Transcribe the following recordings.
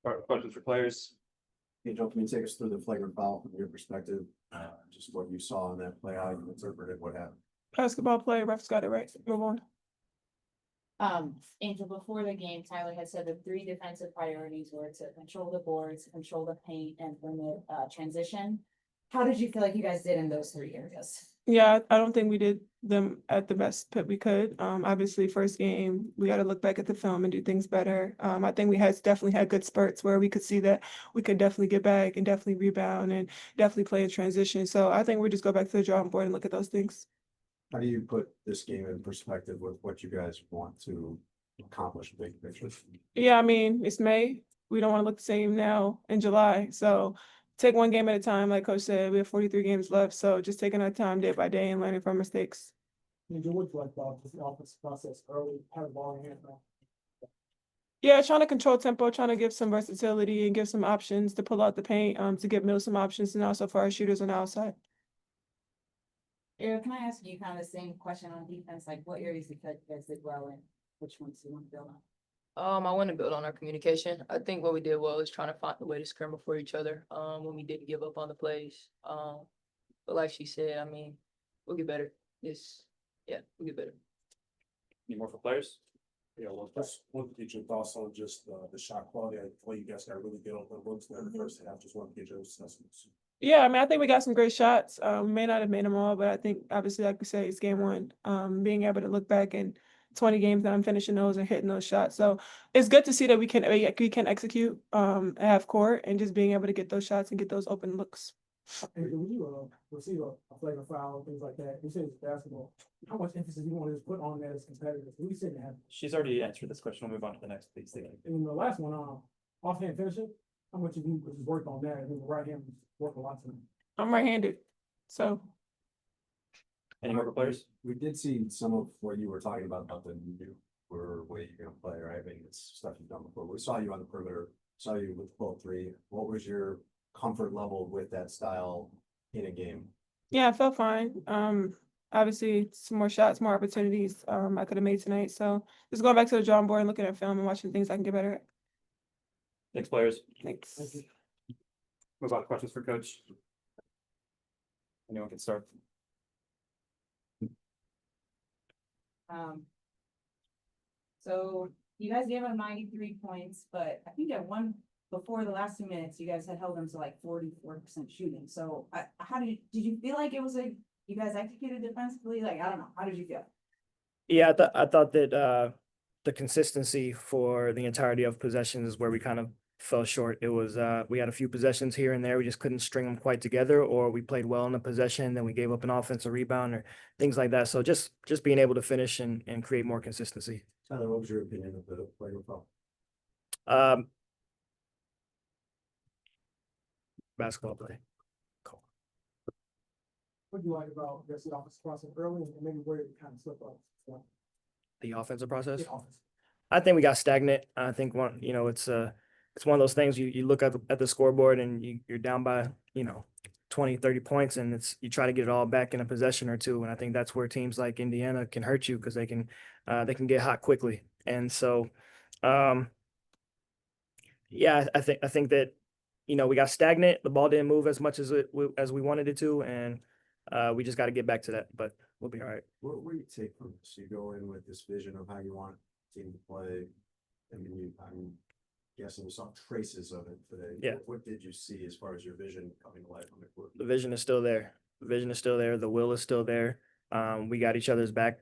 Questions for players? Hey, Joe, can you take us through the flagrant foul from your perspective? Just what you saw in that play, how you interpreted what happened. Basketball play, refs got it right. Move on. Angel, before the game, Tyler had said the 3 defensive priorities were to control the boards, control the paint, and limit transition. How did you feel like you guys did in those 3 areas? Yeah, I don't think we did them at the best that we could. Obviously, first game, we got to look back at the film and do things better. I think we definitely had good spurts where we could see that we could definitely get back and definitely rebound and definitely play in transition. So I think we just go back to the drawing board and look at those things. How do you put this game in perspective with what you guys want to accomplish big picture? Yeah, I mean, it's May. We don't want to look the same now in July. So take one game at a time. Like Coach said, we have 43 games left. So just taking our time day by day and learning from mistakes. Angel, what you like about just the offensive process early, have the ball in hand now? Yeah, trying to control tempo, trying to give some versatility and give some options to pull out the paint, to give Mill some options, and also for our shooters on the outside. Ariel, can I ask you kind of the same question on defense? Like, what areas do you feel like you guys did well in? Which ones do you want to build on? I want to build on our communication. I think what we did well is trying to find a way to scramble for each other. When we didn't give up on the plays. But like she said, I mean, we'll get better. We'll get better. Any more for players? Yeah, well, just want to get your thoughts on just the shot quality. I feel like you guys got really good on the looks there in the first half. Just want to get your assessments. Yeah, I mean, I think we got some great shots. We may not have made them all, but I think obviously, like we say, it's game 1. Being able to look back and 20 games that I'm finishing those and hitting those shots. So it's good to see that we can execute at half court and just being able to get those shots and get those open looks. Angel, when you receive a flagrant foul, things like that, you say it's basketball. How much emphasis do you want to put on that as competitors? We said that. She's already answered this question. We'll move on to the next, please. In the last one, offhand finishing, how much of you worked on that? I mean, the right hand worked a lot tonight. I'm right-handed, so. Any more for players? We did see some of what you were talking about the new way you're gonna play, right? I mean, it's stuff you've done before. We saw you on the perimeter, saw you with pull 3. What was your comfort level with that style in a game? Yeah, I felt fine. Obviously, some more shots, more opportunities I could have made tonight. So just going back to the drawing board and looking at film and watching things I can get better at. Thanks, players. Thanks. Move on to questions for Coach. Anyone can start. So you guys gave up 93 points, but I think at before the last 2 minutes, you guys had held them to like 44% shooting. So how did you feel like it was you guys executed defensively? Like, I don't know. How did you feel? Yeah, I thought that the consistency for the entirety of possessions is where we kind of fell short. It was we had a few possessions here and there. We just couldn't string them quite together, or we played well in the possession, then we gave up an offensive rebound or things like that. So just being able to finish and create more consistency. Tyler, what was your opinion of the flagrant foul? Basketball play. Cool. What do you like about the offensive process early and maybe where it kind of slip up? So, The offensive process. the offense. I think we got stagnant. I think it's one of those things you look at the scoreboard and you're down by 20, 30 points, and you try to get it all back in a possession or two. And I think that's where teams like Indiana can hurt you because they can get hot quickly. And so, I think that, we got stagnant. The ball didn't move as much as we wanted it to. And we just got to get back to that, but we'll be all right. What do you take from this? You go in with this vision of how you want the team to play. I mean, I'm guessing we saw traces of it today. Yeah. What did you see as far as your vision coming to life on the court? The vision is still there. The vision is still there. The will is still there. We got each other's back.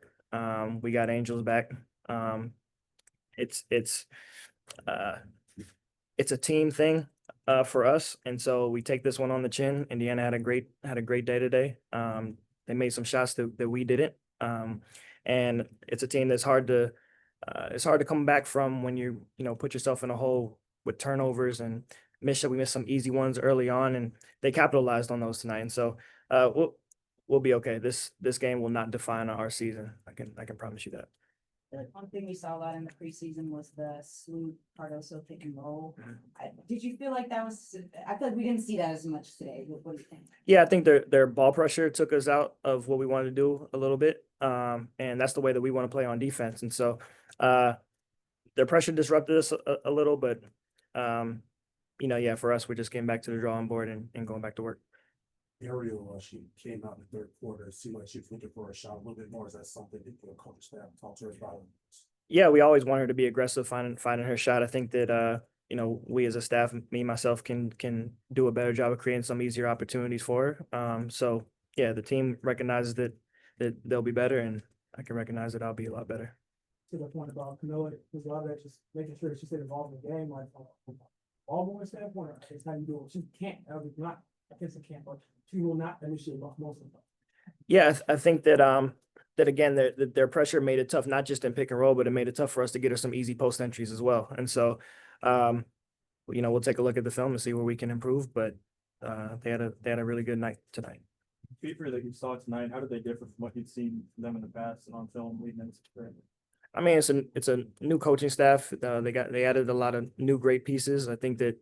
We got Angel's back. It's a team thing for us, and so we take this one on the chin. Indiana had a great day today. They made some shots that we didn't, and it's a team that's hard to come back from when you put yourself in a hole with turnovers and we missed some easy ones early on, and they capitalized on those tonight. And so we'll be okay. This game will not define our season. I can promise you that. One thing we saw a lot in the preseason was the Sloot Cardoso pick and roll. Did you feel like that was? I feel like we didn't see that as much today. What do you think? Yeah, I think their ball pressure took us out of what we wanted to do a little bit, and that's the way that we want to play on defense. And so their pressure disrupted us a little, but yeah, for us, we're just getting back to the drawing board and going back to work. Ariel, she came out in the third quarter, it seemed like she was looking for a shot a little bit more. Is that something that you coach staff talk to her about? Yeah, we always want her to be aggressive, finding her shot. I think that we as a staff, me myself, can do a better job of creating some easier opportunities for her. So yeah, the team recognizes that they'll be better, and I can recognize that I'll be a lot better. To the point about Camilla, there's a lot of that just making sure she stayed involved in the game, like from a ball movement standpoint, it's how you do it. She can't, not, I guess it can't, but she will not initiate most of them. Yeah, I think that that again, their pressure made it tough, not just in pick and roll, but it made it tough for us to get her some easy post entries as well. And so, we'll take a look at the film and see where we can improve. But they had a really good night tonight. Fever that you saw tonight, how did they differ from what you'd seen from them in the past and on film leading into spring? I mean, it's a new coaching staff. They added a lot of new great pieces. I think that,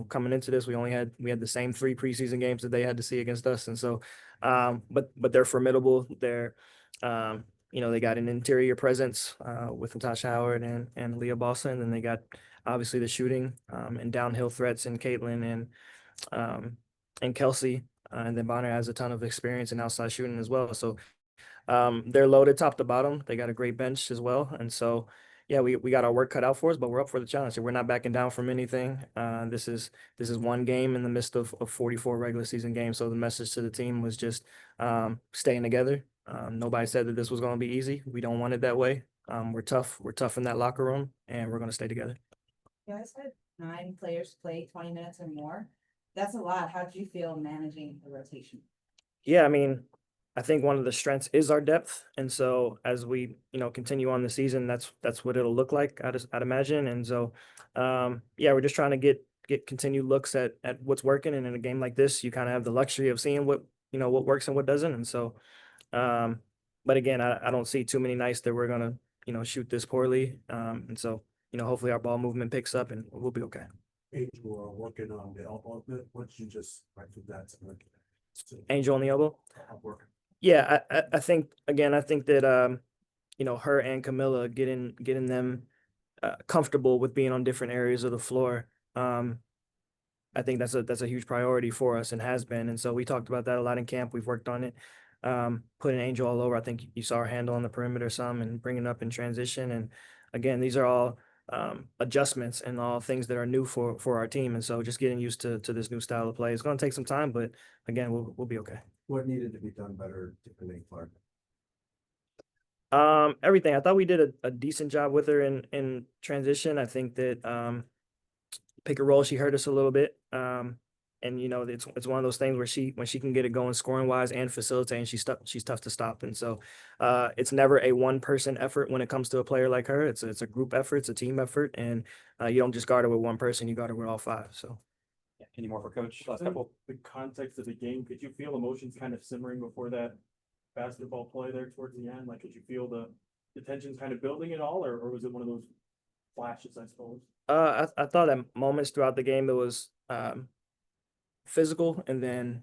coming into this, we had the same 3 preseason games that they had to see against us. And so, but they're formidable. They're, they got an interior presence with Natasha Howard and Leah Bossa, and then they got obviously the shooting and downhill threats in Caitlin and Kelsey. And then Bonner has a ton of experience in outside shooting as well. So they're loaded top to bottom. They got a great bench as well. And so, yeah, we got our work cut out for us, but we're up for the challenge. So we're not backing down from anything. This is one game in the midst of 44 regular season games. So the message to the team was just staying together. Nobody said that this was going to be easy. We don't want it that way. We're tough. We're tough in that locker room, and we're going to stay together. You guys had 9 players play 20 minutes or more. That's a lot. How did you feel managing the rotation? Yeah, I mean, I think one of the strengths is our depth. And so as we, continue on the season, that's what it'll look like, I'd imagine. And so, yeah, we're just trying to get continued looks at what's working. And in a game like this, you kind of have the luxury of seeing what works and what doesn't. And so, but again, I don't see too many nights that we're going to, shoot this poorly. And so, hopefully our ball movement picks up and we'll be okay. Angel working on the elbow a bit. What did you just do that to Angel on the elbow? working? Yeah, I think that her and Camilla getting them comfortable with being on different areas of the floor. I think that's a huge priority for us and has been. And so we talked about that a lot in camp. We've worked on it. Putting Angel all over. I think you saw her handle on the perimeter some and bringing up in transition. And again, these are all adjustments and all things that are new for our team. And so just getting used to this new style of play. It's going to take some time, but again, we'll be okay. What needed to be done better defending Clark? Everything. I thought we did a decent job with her in transition. I think that pick and roll, she hurt us a little bit. And it's one of those things where when she can get it going scoring wise and facilitating, she's tough to stop. And so it's never a one person effort when it comes to a player like her. It's a group effort, it's a team effort, and you don't just guard her with one person, you guard her with all 5. So Yeah, any more for Coach? Last couple. The context of the game, could you feel emotions kind of simmering before that basketball play there towards the end? Like, could you feel the tensions kind of building at all, or was it one of those flashes, I suppose? I thought at moments throughout the game it was physical, and then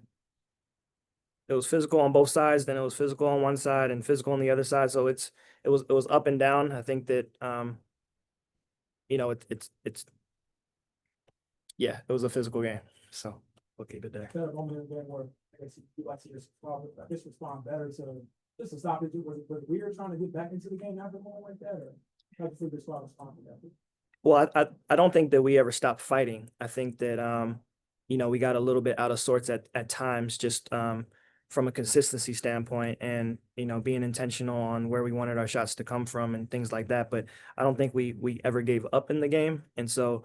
it was physical on both sides, then it was physical on one side and physical on the other side. So it was up and down. I think that it was a physical game. So we'll keep it there. That moment in the game where I guess you like to respond better to just to stop it. Was we were trying to get back into the game after a moment like that, or how did you respond to that? Well, I don't think that we ever stopped fighting. I think that we got a little bit out of sorts at times, just from a consistency standpoint, and being intentional on where we wanted our shots to come from and things like that. But I don't think we ever gave up in the game, and so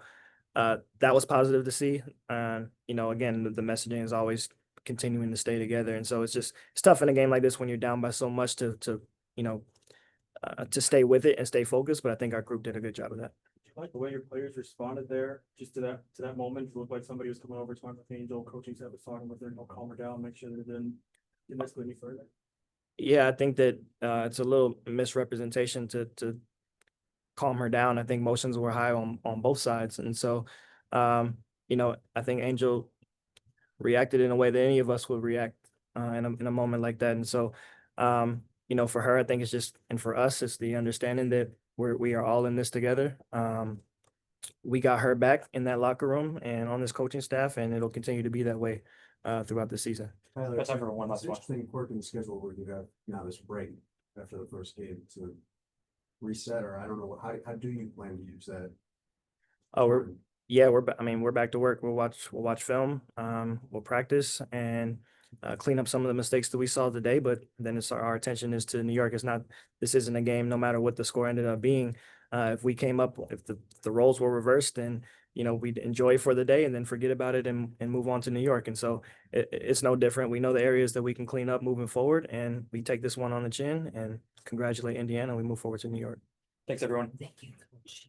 that was positive to see. Again, the messaging is always continuing to stay together, and so it's tough in a game like this when you're down by so much to stay with it and stay focused. But I think our group did a good job of that. Like the way your players responded there, just to that moment, it looked like somebody was coming over, talking with Angel, coaching staff was talking with her, calm her down, make sure that it didn't escalate any further. Yeah, I think that it's a little misrepresentation to calm her down. I think emotions were high on both sides, and so I think Angel reacted in a way that any of us would react in a moment like that. And so for her, I think it's just, and for us, it's the understanding that we are all in this together. we got her back in that locker room and on this coaching staff, and it'll continue to be that way throughout the season. Tyler, That's time for one last it's one. interesting quirk in the schedule where you have now this break after the first game to reset, or I don't know, how do you plan to use that? Oh, we're back to work. We'll watch film, we'll practice and clean up some of the mistakes that we saw today, but then our attention is to New York. This isn't a game, no matter what the score ended up being. If the roles were reversed, then, we'd enjoy for the day and then forget about it and move on to New York. And so it's no different. We know the areas that we can clean up moving forward, and we take this one on the chin and congratulate Indiana. We move forward to New York. Thanks, everyone. Thank you, coach.